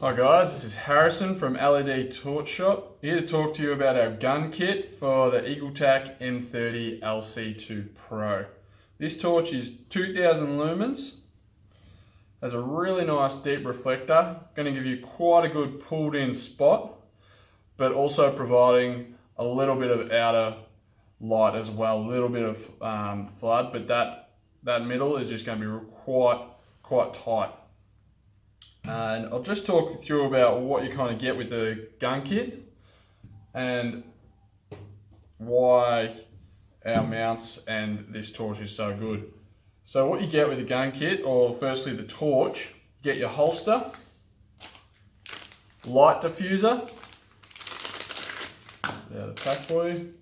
Hi guys, this is Harrison from LED Torch Shop, here to talk to you about our gun kit for the Eagletac M30LC2 Pro. This torch is 2000 lumens, has a really nice deep reflector, going to give you quite a good pulled in spot, but also providing a little bit of outer light as well, a little bit of flood, but that middle is just going to be quite tight. And I'll just talk through about what you kind of get with the gun kit and why our mounts and this torch is so good. So what you get with the gun kit, or firstly the torch, you get your holster, light diffuser, there's the pack for you,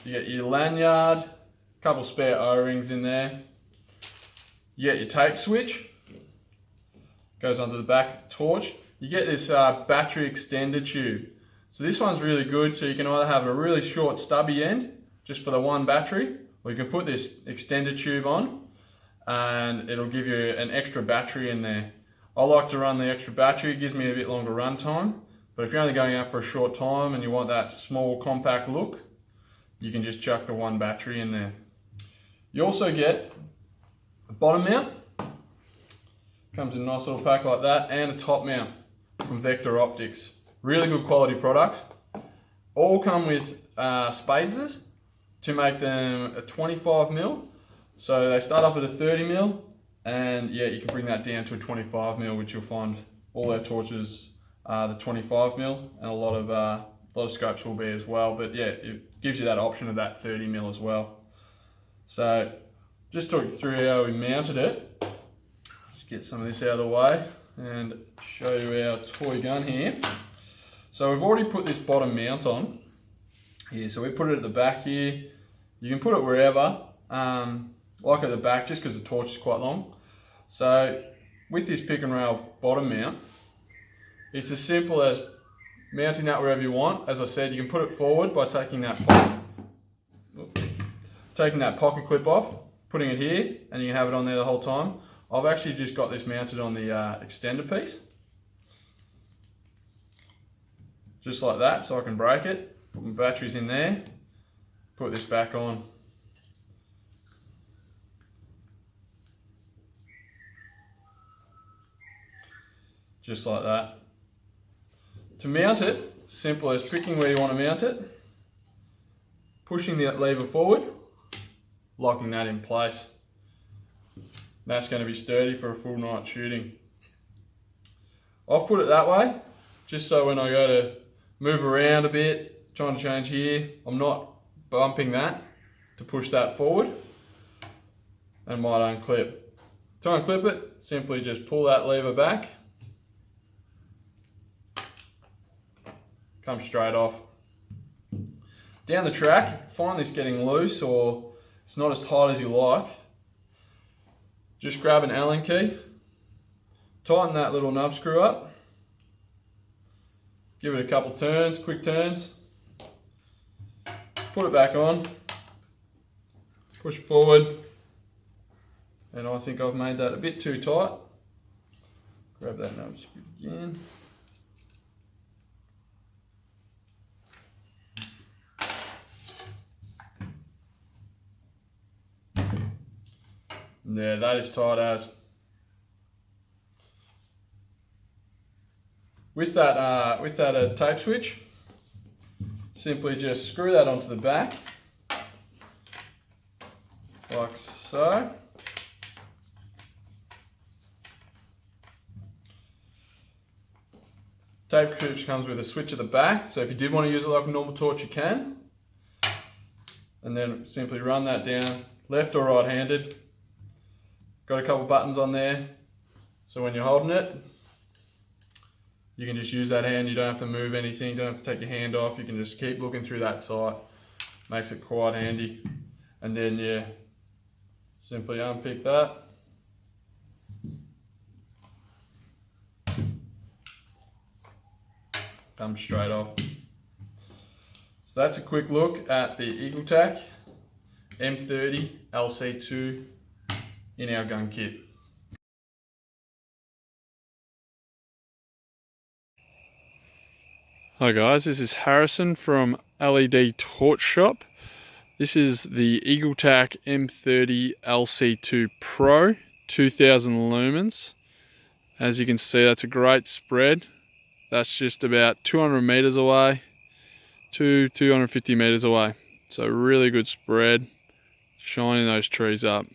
you get your lanyard, a couple spare O-rings in there, you get your tape switch, goes onto the back of the torch. You get this battery extender tube. So this one's really good, so you can either have a really short stubby end just for the one battery, or you can put this extender tube on and it'll give you an extra battery in there. I like to run the extra battery, it gives me a bit longer run time, but if you're only going out for a short time and you want that small compact look, you can just chuck the one battery in there. You also get a bottom mount. Comes in a nice little pack like that, and a top mount from Vector Optics. Really good quality products. All come with spacers to make them a 25mm. So they start off at a 30mm, and yeah, you can bring that down to a 25mm, which you'll find all our torches are the 25mm, and a lot of scopes will be as well. But yeah, it gives you that option of that 30mm as well. So just talk you through how we mounted it. Get some of this out of the way and show you our toy gun here. So we've already put this bottom mount on here, so we put it at the back here. You can put it wherever, like at the back, just because the torch is quite long. So with this pick and rail bottom mount, it's as simple as mounting that wherever you want. As I said, you can put it forward by taking that pocket clip off, putting it here, and you can have it on there the whole time. I've actually just got this mounted on the extender piece, just like that, so I can break it, put my batteries in there, put this back on. Just like that. To mount it, simple as picking where you want to mount it, pushing the lever forward, locking that in place. That's going to be sturdy for a full night shooting. I've put it that way, just so when I go to move around a bit, trying to change here, I'm not bumping that to push that forward and might unclip. To unclip it, simply just pull that lever back, come straight off. Down the track, if you find this getting loose or it's not as tight as you like, just grab an Allen key, tighten that little nub screw up, give it a couple turns, quick turns, put it back on, push forward, and I think I've made that a bit too tight. Grab that nub screw again. Yeah, that is tight as. With that tape switch, simply just screw that onto the back, like so. Tape switch comes with a switch at the back, so if you did want to use it like a normal torch, you can. And then simply run that down, left or right-handed. Got a couple buttons on there, so when you're holding it, you can just use that hand. You don't have to move anything, you don't have to take your hand off. You can just keep looking through that sight. Makes it quite handy. And then yeah, simply unpick that. Comes straight off. So that's a quick look at the Eagletac M30LC2 in our gun kit. Hi guys, this is Harrison from LED Torch Shop. This is the Eagletac M30LC2 Pro, 2000 lumens. As you can see, that's a great spread. That's just about 200 meters away to 250 meters away. So really good spread, shining those trees up.